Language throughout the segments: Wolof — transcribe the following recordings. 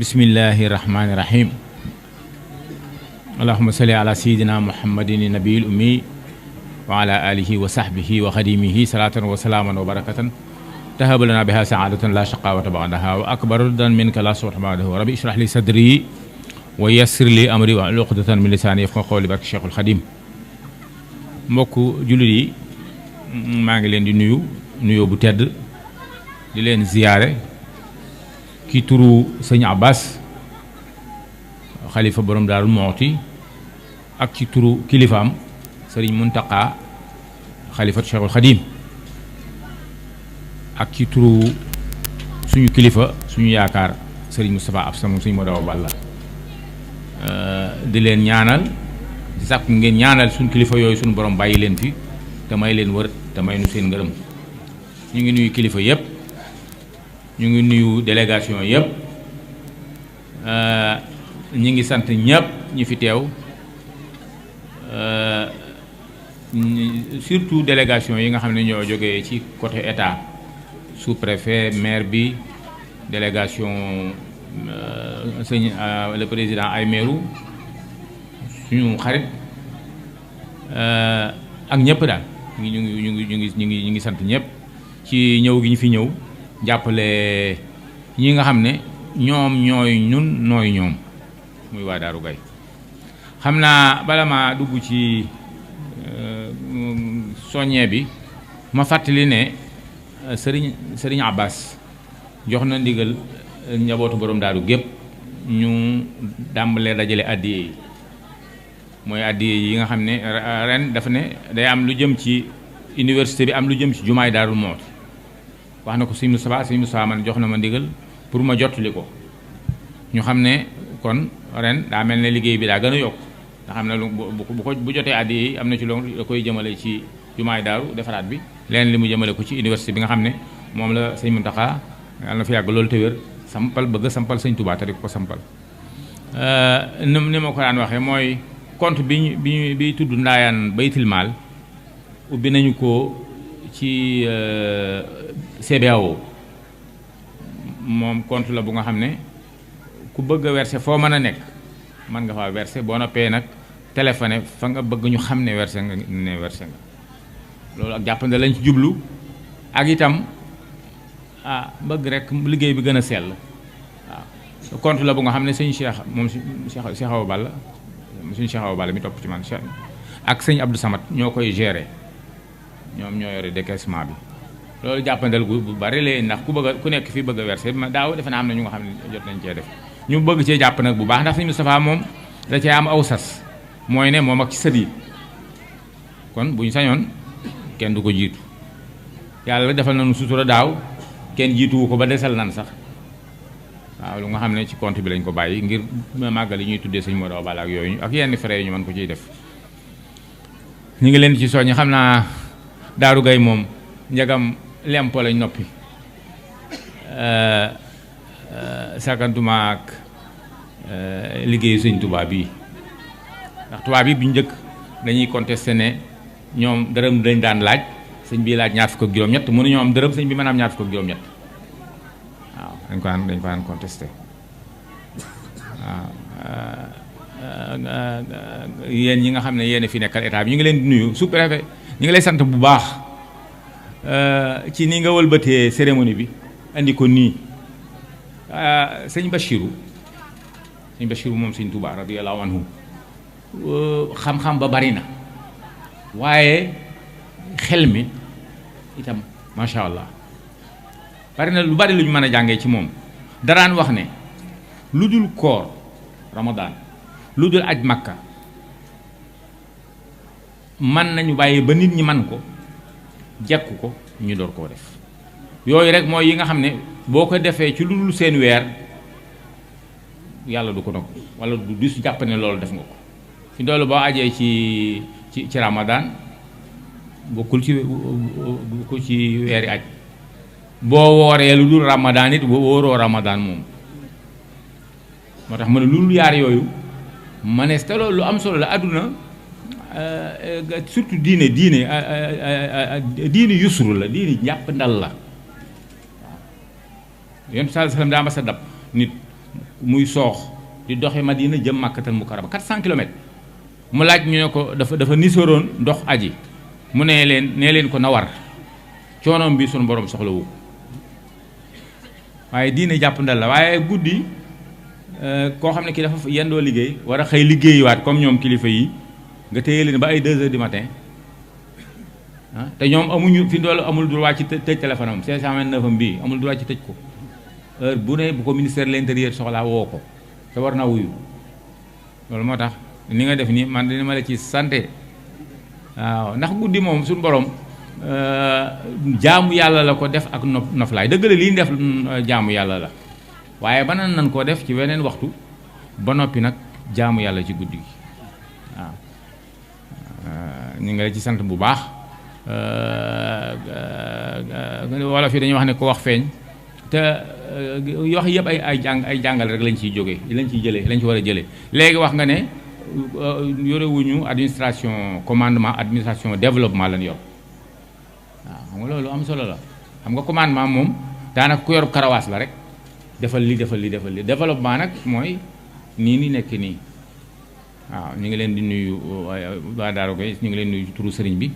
bismillahi rahmaani rahim allahumma salli ala sayyidina muhammadin nabiyil ummi wa ala alihi wa sahbihi wa xadimihi salatan wa salaaman wa barakatan tahaba lana biha saadatan la shaqawata ba'daha wa akbaru dan minka la sawta ba'dahu rabbi ishrah li sadri wa yassir li amri wa uqdatan min lisani yafqahu qawli barke Cheikhul Xadim mbokk jullit yi maa ngi leen di nuyoo bu tedd di leen ziyaare ki turu sëñ Abbas xalifa borom Daaru Muxti ak ci turu kilifaam sëriñ Muntaqa xalifatu Cheikhul Xadim ak ci turu suñu kilifa suñu yaakaar sëriñ Moustapha Absa moom suñu Modaw Balla di leen ñaanal di sàkk ngeen ñaanal suñu kilifa yooyu suñu borom bàyyi leen fi te may leen wër te may nu seen ngërëm ñu ngi nuyu kilifa yépp ñu ngi nuyu délégation yëpp ñi ngi sant ñëpp ñi fi teew surtout délégation yi nga xam ne ñoo jógee ci côté état sous-préfet maire bi délégation sëñ le président ay meeru suñu xarit ak ñëpp daal ñu ngi sant ñëpp ci ñëw gi ñu fi ñëw jàppale ñi nga xam ne ñoom ñooy ñun nooy ñoom muy waa Daaru Gaye xam naa bala ma dugg ci soññee bi ma fàttali ne sëriñ Abbas jox na ndigal njabootu borom daaru gépp ñu dàmbalee dajale addiye yi mooy addiye yi nga xam ne ren dafa ne day am lu jëm ci université bi am lu jëm ci jumaay Daaru Muxti wax na ko sëñ Moustapha man jox na ma ndigal pour ma jottali ko ñu xam ne kon ren daa mel ne liggéey bi daa gën a yokk nga xam ne bu jotee addi yi am na ci loolu da koy jëmale ci jumaay daaru defaraat bi leen li mu jëmale ko ci université bi nga xam ne moom la sëñ Muntaxa yàlla na fi yàgg loolu te wér bëgg sampal sëñ Tuubaa te di ko sampal ni ma ko daan waxee mooy compte bi tudd Ndaayaan Baytil Maal ubbi nañu ko ci CBAO moom compte la bu nga xam ne ku bëgg a verser foo mën a nekk mën nga faa verser boo noppee nag téléphoné fa nga bëgg ñu xam ne verser nga loolu ak jàppande lañ ci jublu ak itam bëgg rek liggéey bi gën a sell waaw compte la bu nga xam ne sëñ Cheikh moom Cheikh Awa Balla suñu Cheikh Awa Balla mi topp ci man ak sëñ Abdou Samad ñoo koy gérer ñoom ñoo yore décaissement bi loolu jàppandal bu bari lee ndax ku nekk fii bëgg a verser daaw defe naa am na ñu nga xam ne jot nañ cee def ñu bëgg cee jàpp nag bu baax ndax sëñ Moustapha moom da cee am aw sas mooy ne moom ak ci sët yi kon bu ñu sañoon kenn du ko jiitu yàlla defal nañu sutura daaw kenn jiituwu ko ba desal nan sax waaw lu nga xam ne ci compte bi lañ ko bàyyi ngir màggal yi ñuy tuddee sëñ Modaw Balla ak yooyu ak yenn frais yi ñu mën ko ciy def ñu ngi leen ci soññi xam naa Daaru Gaye moom njagam lempo lañ noppi sakantuma ak liggéeyu sëñ Tuubaa bii ndax tubaab yi bu njëkk dañuy contesté ne ñoom dërëm dañ daan laaj sëñ bii laaj ñaar fukk ak juróom-ñett mënuñoo am dërëm sëñ bi mën a am ñaar fukk ak juróom-ñett waaw dañ ko daan contesté waaw yéen ñi nga xam ne yéen fi nekkal état bi ñu ngi leen di nuyu sous-préfet ñu ngi lay sant bu baax ci ni nga wëlbatee cérémonie bi andi ko nii sëñ Bachiru moom sëñ Tuubaa radiyallahu anhu xam-xam ba bari na waaye xel mi itam macha allah bari na lu bari lu ñu mën a jàngee ci moom daraan wax ne lu dul koor Ramadan lu dul aj Makka man nañu bàyyi ba nit ñi man ko jekku ko ñu door koo def yooyu rek mooy yi nga xam ne boo ko defee ci lu dul seen weer yàlla du ko nag wala du su jàpp ne loolu def nga ko fi doolu boo ajee ci Ramadan bokkul ci weeri aj boo wooree lu dul Ramadan it wóoroo Ramadan moom moo tax ma ne lu dul yaar yooyu manees te loolu lu am solo la àdduna surtout diine yusru la diine njàpp ndal la waaw yonent bi sallallahu alayhi wasallam daa ma sa dab nit muy soox di doxe Madina jëm Makkatal Mukarrama 400 kilomètres mu laaj ñu ne ko dafa nisoroon ndox aji mu nee leen ko na war coonoom bi sunu borom soxlawu waaye diine jàpp ndal la waaye guddi koo xam ne kii dafa yendoo liggéey war a xëy liggéeyiwaat comme ñoom kilifa yi nga téye leen ba ay 2 heures du matin te ñoom amuñu fi doolu amul droit ci tëj téléphone am 529 am bii amul droit ci tëj ko heure bu ne bu ko ministère de l'intérieur soxlaa woo ko te war naa wuyu loolu moo tax ni nga def nii man dina ma la ci santé waaw ndax guddi moom suñu borom jaamu yàlla la ko def ak noflaay dëgg la lii def jaamu yàlla la waaye ba nan koo def ci weneen waxtu ba noppi nag jaamu yàlla ci guddi gi waaw ñu ngi la ci sant bu baax wala fii dañuy wax ne ko wax feeñ te wax yëpp ay jàngal rek lañ ciy jógee lañ ciy jëlee lañ ci war a jëlee léegi wax nga ne yorewuñu administration commandement administration développement lañ yor waaw xam nga loolu am solo la xam nga commandement moom daanaka ku yor karawaas la rek defal li développement nag mooy nii ni nekk nii waaw ñu ngi leen di nuyu waa Daaru Koy ñu ngi leen nuyu turu sëriñ bi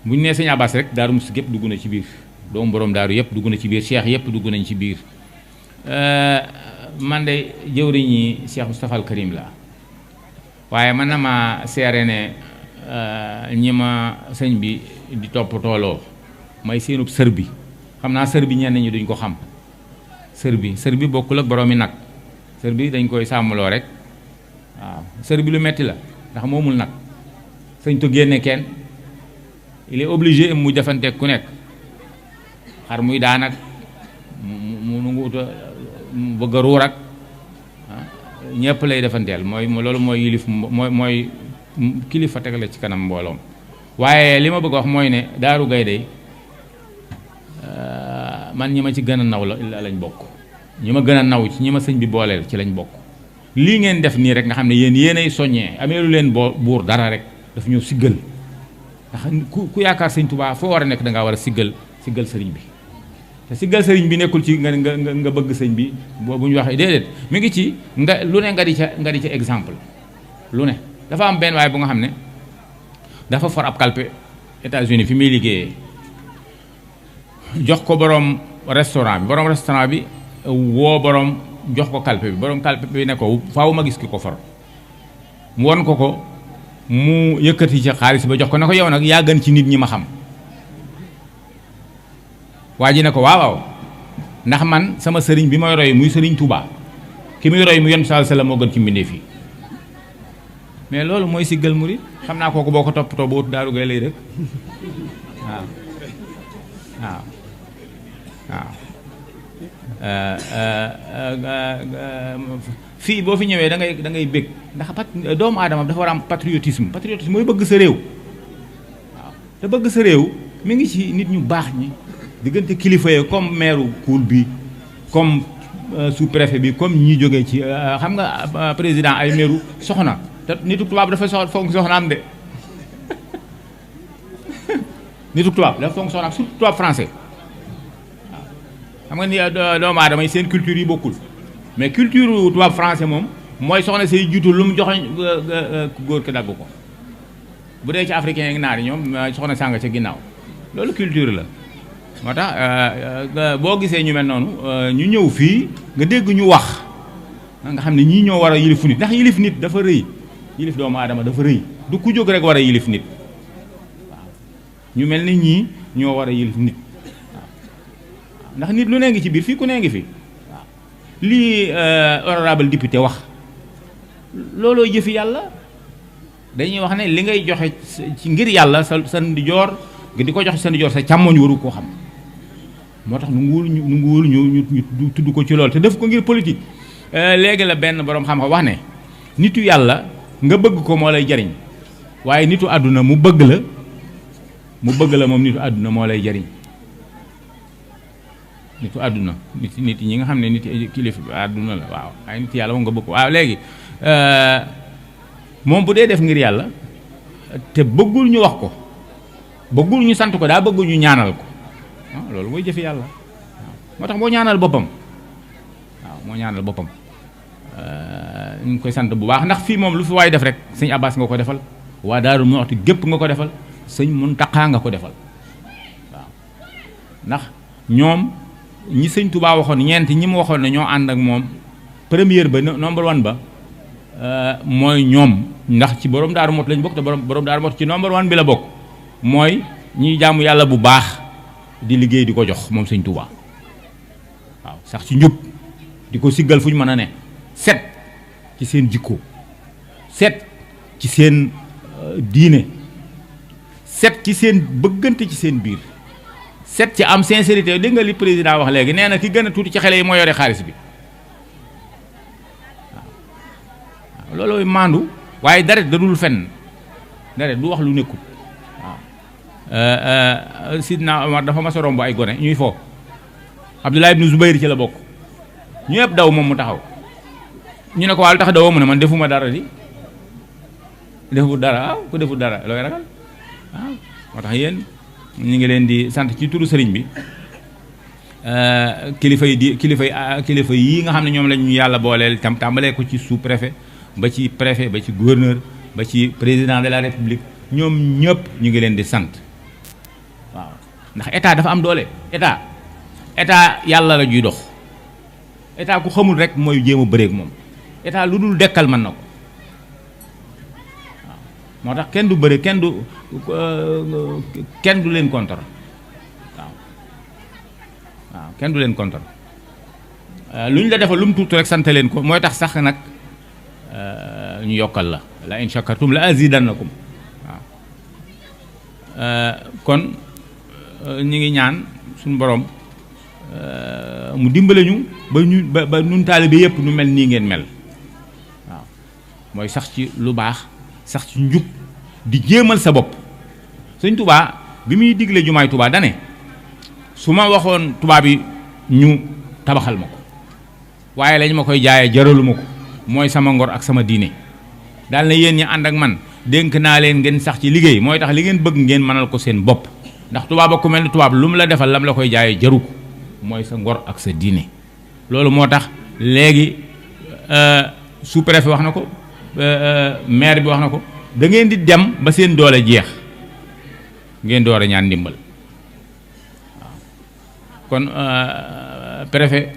bu ñu nee sëñ Abbas rek Daaru Musti gépp dugg na ci biir doomu borom daaru yëpp dugg na ci biir cheikh yëpp dugg nañ ci biir man de jëwriñi Cheikh Moustapha al Karim la waaye man na ma seere ne ñi ma sëñ bi di topp tooloo may seenub sër bi xam naa sër bi ñenn ñi duñ ko xam sër bi bokkul ak boroomi nag sër bi dañ koy sàmmloo rek waaw sër bi lu metti la ndax moomul nag sëñ to génne kenn il est obligé mu defanteeg ku nekk xar muy daanak mu ngu uta bëgg a ruur ak ñëpp lay defanteel mooy loolu mooy yilif mooy kilifa teg la ci kanam mbooloom waaye li ma bëgg a wax mooy ne Daaru Gaydé man ñi ma ci gën a naw la lañ bokk ñi ma gën a naw ci ñi ma sëñ bi booleel ci lañ bokk lii ngeen def nii rek nga xam ne yéenay soññee ameelu leen buur dara rek daf ñëw siggal ndax ku yaakaar sëñ Tuubaa foo war a nekk da ngaa war a siggal sëriñ bi te siggal sëriñ bi nekkul ci nga bëgg sëñ bi bu ñu waxee déedéet mi ngi ci lu ne nga di ca exemple lu ne dafa am benn waaye bu nga xam ne dafa for ab kalpe États-Unis fi muy liggéeyee jox ko borom restaurant bi woo borom jox ko kalpe bi borom kalpe bi ne ko faaw ma gis ki ko for mu won ko mu yëkkati ci xaalis ba jox ko ne ko yow nag yaa gën ci nit ñi ma xam waa ji ne ko waaw ndax man sama sëriñ bi may roy muy sëriñ Touba ki muy roy mu Yonent sallallahu alayhi wasallam moo gën ci mbindéef yi mais loolu mooy siggal murid xam naa kooku boo ko toppatoo ba wut Daaru Gaydé lay rek waaw fii boo fi ñëwee da ngay bég ndax doomu aadama dafa war a am patriotisme mooy bëgg sa réew waaw te bëgg sa réew mi ngi ci nit ñu baax ñi diggante kilifa yi comme maire Koul bi comme sous-préfet bi comme ñi jógee ci xam nga président ay maire soxna te nitu tubaab dafa fonk soxnaam de nitu tubaab dafa fonk soxnaam surtout tubaab français waaw xam nga ni doomu aadama yi seen culture yi bokkul mais culture tubaab français moom mooy soxna say jiitu lu mu joxoñ góor ki dagg ko bu dee ci africain yi naar yi ñoom soxna sàng ca ginnaaw loolu culture la moo tax boo gisee ñu mel noonu ñu ñëw fii nga dégg ñu wax nga xam ne ñii ñoo war a yilifu nit ndax yilif nit dafa rëy yilif doomu aadama dafa rëy du ku jóg rek war a yilif nit waaw ñu mel ni ñii ñoo war a yilif nit waaw ndax nit lu nee ngi ci biir fii ku nee ngi fi waaw lii honorable député wax looloo jëfi yàlla dañuy wax ne li ngay joxe ci ngir yàlla sa ndijoor nga di ko joxe sa ndijoor sa càmmoñ waru koo xam moo tax nu nguwul ñu tudd ko ci loolu te def ko ngir politique léegi la benn boroom xam-xam wax ne nitu yàlla nga bëgg ko moo lay jariñ waaye nitu àdduna mu bëgg la moom nitu àdduna moo lay jariñ nitu àdduna nit ñi nga xam ne nit kilifa àdduna la waaw waaye nit yàlla moom nga bëgg ko waaw léegi moom bu dee def ngir yàlla te bëggul ñu wax ko bëggul ñu sant ko daa bëggul ñu ñaanal ko loolu mooy jëfi yàlla waaw moo tax boo ñaanal boppam waaw moo ñaanal boppam ñu ngi koy sant bu baax ndax fii moom lu fi waay def rek sëñ Abbas nga ko defal waa Daaru Muxti gépp nga ko defal sëñ Muntaxa nga ko defal waaw ndax ñoom ñi sëñ Touba waxoon ñeent ñi mu waxoon ne ñoo ànd ak moom première ba number one ba mooy ñoom ndax ci borom Daaru Muxti lañ bokk te borom Daaru Muxti ci number one bi la bokk mooy ñiy jaamu yàlla bu baax di liggéey di ko jox moom sëñ Touba waaw sax ci njub di ko siggal fu ñu mën a ne set ci seen jikko set ci seen diine set ci seen bëggante ci seen biir set ci am sincérité dégg nga li président wax léegi nee na ki gën a tuuti ci xale yi moo yore xaalis bi waaw loolooy maandu waaye dara da dul fenn dara du wax lu nekkul waaw Sidna Omar dafa mas a romb ay gone ñuy fo Abdullah ibn Zubayr ci la bokk ñu yëpp daw moom mu taxaw ñu ne ko wàllu tax dawoo mu ne man defuma dara di defu dara waaw ku defu dara looy ragal waaw moo tax yéen ñu ngi leen di sant ci turu sëriñ bi kilifa yi nga xam ne ñoom la ñu yàlla booleel tam tàmbalee ko ci sous préfet ba ci préfet ba ci gouverneur ba ci président de la république ñoom ñëpp ñu ngi leen di sant waaw ndax état dafa am doole état yàlla la juy dox état ku xamul rek mooy jéem a bëreeg moom état lu dul dekkal mën na ko waaw moo tax kenn du bëre kenn du leen contre waaw kenn du leen contre lu ñu la defal lu mu tuuti rek sant leen ko mooy tax sax nag ñu yokkal la la in shakartum la azidannakum waaw kon ñu ngi ñaan suñu borom mu dimbale ñu ba ñun taalibe yëpp nu mel nii ngeen mel waaw mooy sax ci lu baax sax ci njub di jéemal sa bopp sëñ Touba bi muy digle jumaay Touba dane su ma waxoon tubaab yi ñu tabaxal ma ko waaye lañ ma koy jaayee jaraluma ko mooy sama ngor ak sama diine daal na yéen ñi ànd ak man dénk naa leen ngeen sax ci liggéey mooy tax li ngeen bëgg ngeen mënal ko seen bopp ndax tubaab ak ku mel ni tubaab lu mu la defal lam la koy jaayee jaru ko mooy sa ngor ak sa diine loolu moo tax léegi sous-préfet wax na ko maire bi wax na ko da ngeen di dem ba seen doole jeex ngeen door a ñaan ndimbal waaw kon préfet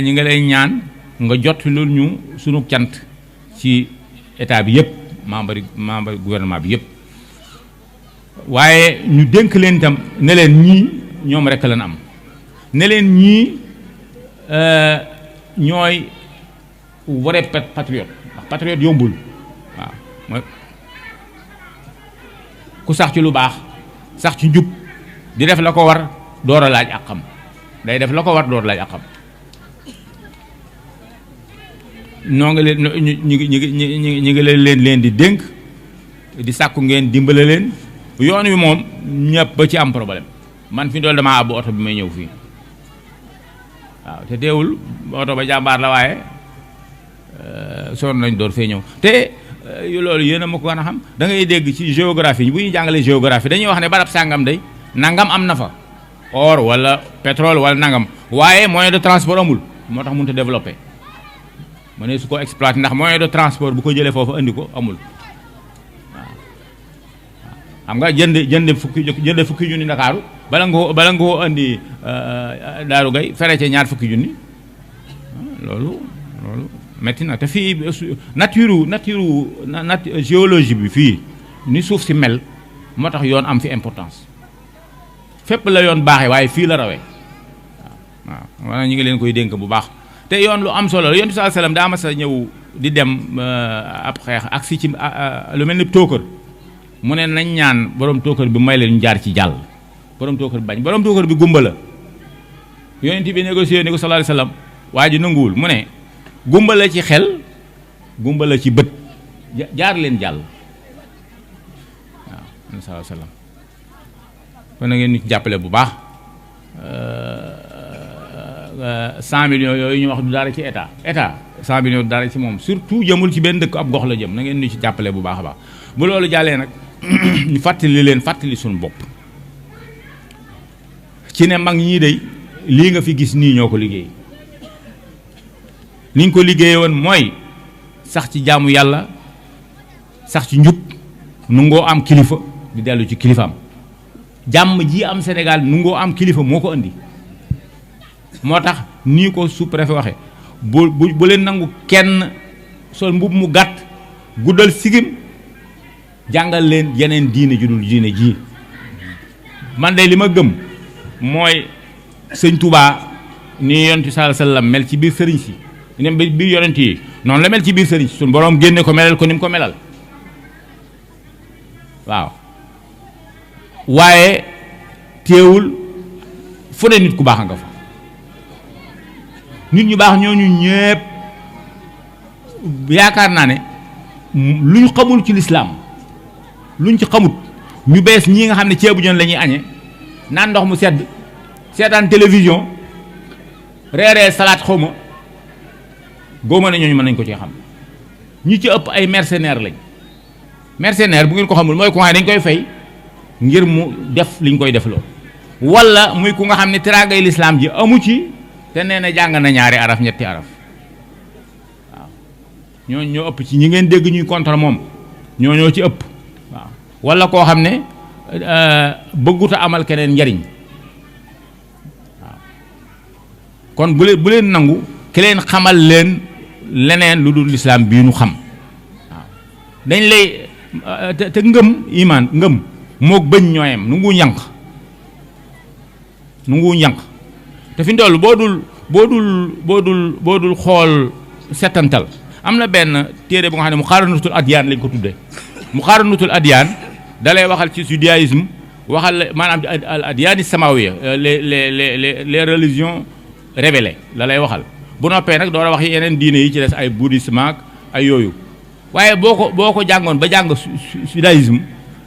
ñi nga lay ñaan nga jot loolu ñu sunu cant ci état bi yëpp membre gouvernement bi yëpp waaye ñu dénk leen itam ne leen ñii ñoom rek lañ am ne leen ñii ñooy vrai patriote ndax patriote yombul waaw mooy ku sax ci lu baax sax ci njub di def la ko war door a laaj ak xam day def la ko war door a laaj ak xam noo ngi leen ñu ngi leen di dénk di sàkku ngeen dimbale leen yoon wi moom ñëpp ba ci am problème man fi dool damaa àbbu oto bi may ñëw fii waaw te teewul oto ba jàmbaar la waaye sonn nañ door fee ñëw te loolu yéen a ma ko gën a xam da ngay dégg ci géographie bu ñuy jàngalee géographie dañuy wax ne barab sàngam day nangam am na fa or wala pétrole wala nangam waaye moyen de transport amul moo tax mënut a développé ma ne su ko exploité ndax moyen de transport bu ko jëlee foofu andi ko amul waaw xam nga jënd fukki junni Ndakaaru bala nga ko andi Daaru Gay fere ca ñaar fukki junni loolu metti na te fii nature géologie bi fii ni suuf si mel moo tax yoon am fi importance fépp la yoon baaxee waaye fii la rawee waaw wala ñu ngi leen koy dénk bu baax te yoon lu am solo la yonent bi sallallahu alayhi wasallam daa mas a ñëw di dem ab xeex ak si ci lu mel ni tóokër mu ne nañ ñaan borom tóokër bi may leen ñu jaar ci jàll borom tóokër bi bañ borom tóokër bi gumba la yonent bi négocié ni ko sallallahu alayhi wasallam waa ji nanguwul mu ne gumba la ci xel gumba la ci bët jaar leen jàll waaw sallallahu alayhi wasallam kon na ngeen ñu jàppale bu baax 100 millions yooyu ñu wax du dara ci état 100 millions du dara ci moom surtout jëmul ci benn dëkk ab gox la jëm na ngeen ñu ci jàppale bu baax a baax bu loolu jàllee nag ñu fàttali suñu bopp ci ne mag ñii day lii nga fi gis nii ñoo ko liggéey ni ñu ko liggéeye woon mooy sax ci jaamu yàlla sax ci njub nu ngoo am kilifa di dellu ci kilifaam jàmm ji am Sénégal nu ngoo am kilifa moo ko indi moo tax nii ko sous-préfet waxe bu leen nangu kenn sol mbub mu gàtt guddal sigim jàngal leen yeneen diine ju dul diine ji man de li ma gëm mooy sëñ Touba ni yonent sallallahu alayhi wasallam mel ci biir sëriñ si ne biir yonent yi noonu la mel ci biir sëriñ si suñu boroom génne ko melal ko ni mu ko melal waaw waaye teewul fu ne nit ku baax nga fa nit ñu baax ñooñu ñépp yaakaar naa ne lu ñu xamul ci lislaam luñ ci xamut ñu bees ñii nga xam ne ceebu jën la ñuy añe naan ndox mu sedd seetaan télévision reeree salaat xawma góoma ne ñooñu mën nañ ko ci xam ñi ci ëpp ay mercenaires lañ mercenaire bu ngeen ko xamul mooy ku nga xam ne dañ koy fay ngir mu def liñ koy def loo wala muy ku nga xam ne teraangay lislaam ji amu ci te nee na jàng na ñaari araf ñetti araf waaw ñooñu ñoo ëpp ci ñi ngeen dégg ñuy contre moom ñoo ci ëpp waaw wala koo xam ne bëggut a amal keneen njariñ waaw kon bu leen nangu ki leen xamal leen leneen lu dul lislaam bii nu xam waaw dañ lay te ngëm imaan ngëm moog bëñ ñooyam nu ngu ñànq te fi ndoll boo dul xool setantal am na benn téere bu nga xam ne muqaaranatul adyaan lañ ko tuddee muqaaranatul adyaan da lay waxal ci judaïsme waxal maanaam al adyaani samawiya les religions révélées la lay waxal bu noppee nag door a wax yeneen diine yi ci des ay bouddhisme ak ay yooyu waaye boo ko jàngoon ba jàng judaïsme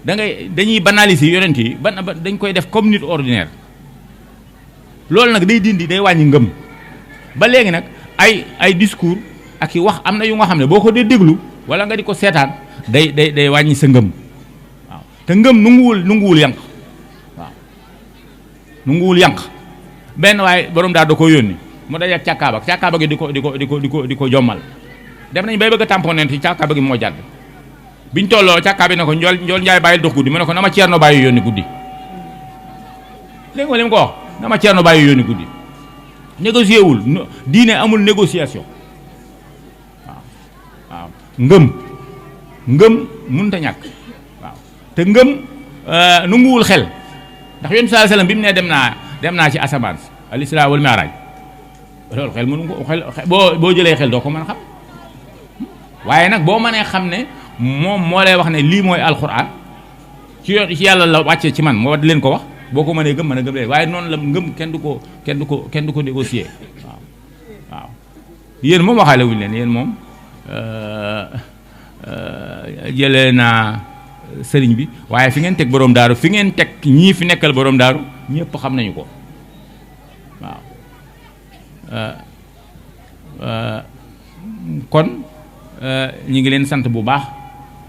dañuy banaliser yonent yi dañ koy def comme nit ordinaire loolu nag day wàññi ngëm ba léegi nag ay discours ak i wax am na yu nga xam ne boo ko dee déglu wala nga di ko seetaan day wàññi sa ngëm waaw te ngëm nunguwul yànq waaw nunguwul yànq benn waaye borom daal da ko yónni mu daje ak càkkaaba gi di ko jommal dem nañ bay bëgg a tamponné ci càkkaaba gi moo jàdd biñ tolloo càkkaaba bi ne ko njool njaay bàyyil dox guddi mu ne ko na ma ceerno bàyyi yónni guddi dégg nga li mu ko wax na ma ceerno bàyyi yónni guddi négocié wul diine amul négociation waaw ngëm mënut a ñàkk waaw te ngëm nanguwul xel ndax yonent sallallahu alayhi wasallam bi mu ne dem naa ci asamaan si al isra wal mi'raj loolu xel mënu ko xel boo jëlee xel doo ko mën a xam waaye nag boo mënee xam ne moom moo lay wax ne lii mooy alxuraan ci yàlla la wàccee ci man moo di leen ko wax boo ko mënee gëm mën a gëm leen waaye noonu la ngëm kenn du ko négocier waaw yéen moom waxaale wuñu leen yéen moom jëlee naa sëriñ bi waaye fi ngeen teg borom daaru fi ngeen teg ñii fi nekkal borom daaru ñëpp xam nañu ko waaw kon ñi ngi leen sant bu baax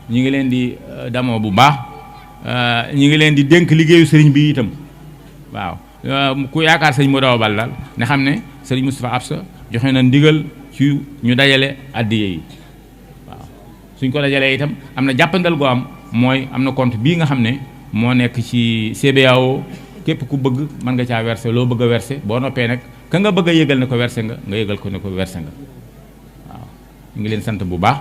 ñi ngi leen di damoo bu baax ñi ngi leen di dénk liggéeyu sëriñ bi itam waaw ku yaakaar sëriñ Modou Awa Balla daal ne xam ne sëriñ Moustapha Absa joxe na ndigal ci ñu dajale addiye yi waaw suñ ko dajalee itam am na jàppandal goo am mooy am na compte bii nga xam ne moo nekk ci CBAO képp ku bëgg mën nga caa verser loo bëgg a verser boo noppee nag ka nga bëgg a yëgal ne ko verser nga yëgal ko ne ko verser nga waaw ñu ngi leen sant bu baax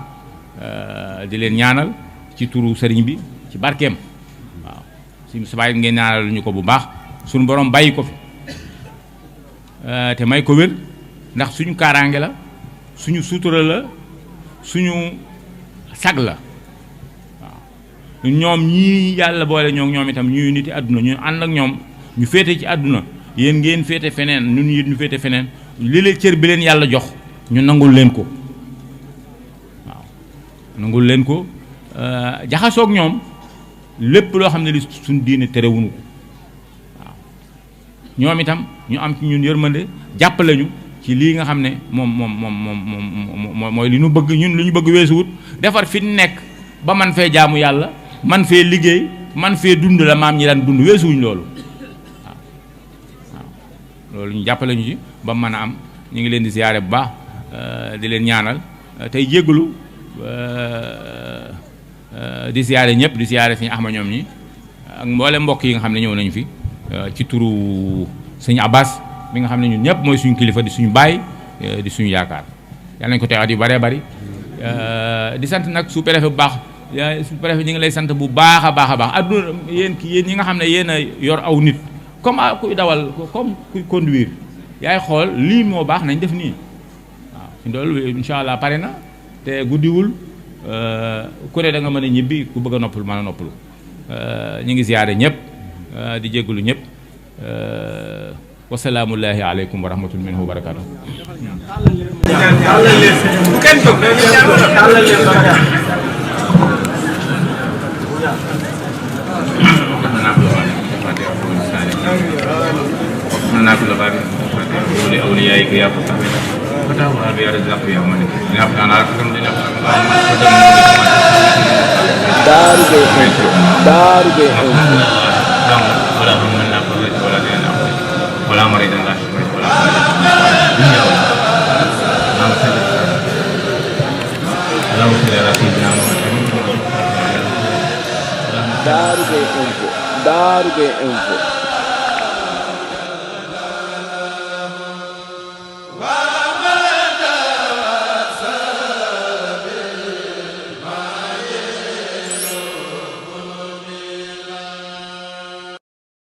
di leen ñaanal ci turu sëriñ bi ci barkeem waaw suñu subaay ngeen ñaanal ñu ko bu baax suñu borom bàyyi ko fi te may ko wér ndax suñu kaaraange la suñu sutura la suñu sag la waaw ñoom ñii yàlla boole ñoom itam ñuy niti àdduna ñu ànd ak ñoom ñu féete ci àdduna yéen ngeen féete feneen ñun it ñu féete feneen li leen cër bi leen yàlla jox ñu nangul leen ko waaw nangul leen ko jaxasoog ñoom lépp loo xam ne li suñ diine terewuñu ko waaw ñoom itam ñu am ci ñun yërmande jàppale ñu ci lii nga xam ne moom mooy li ñu bëgg ñun li ñu bëgg weesuwut defar fi nekk ba man fee jaamu yàlla man fee liggéey man fee dund la maam ñi daan dund weesuwuñ loolu waaw loolu ñu jàppale ñu ci ba mën a am ñu ngi leen di ziyaare bu baax di leen ñaanal tey jégglu di siyaare ñëpp di siyaare sëñ Axma ñoom ñi ak mboole mbokk yi nga xam ne ñëw nañu fi ci turu sëñ Abbas mi nga xam ne ñun ñëpp mooy suñu kilifa di suñu baay di suñu yaakaar yàlla nañu ko teewaat yu bëree bëri di sant nag sous-préfet bu baax sous-préfet ñu ngi lay sant bu baax a baax a baax adduna yéen ñi nga xam ne yéen a yor aw nit comme kuy dawal comme kuy conduire yaay xool lii moo baax nañ def nii waaw fi loolu incha allah pare na te guddiwul ku ne da nga mën a ñibbi ku bëgg a noppalu mën a noppalu ñu ngi ziyaare ñëpp di jégalu ñëpp wasalaamullahi aleykum wa rahmatul minhu wa barakatuh لأوليائك يا فتح فتح يا رزاق يا مالك نعم على كرم دين دار ولا هم منا فرج ولا دينا ولا مريض لا شفيت ولا دنيا ولا اللهم صل على سيدنا محمد دار info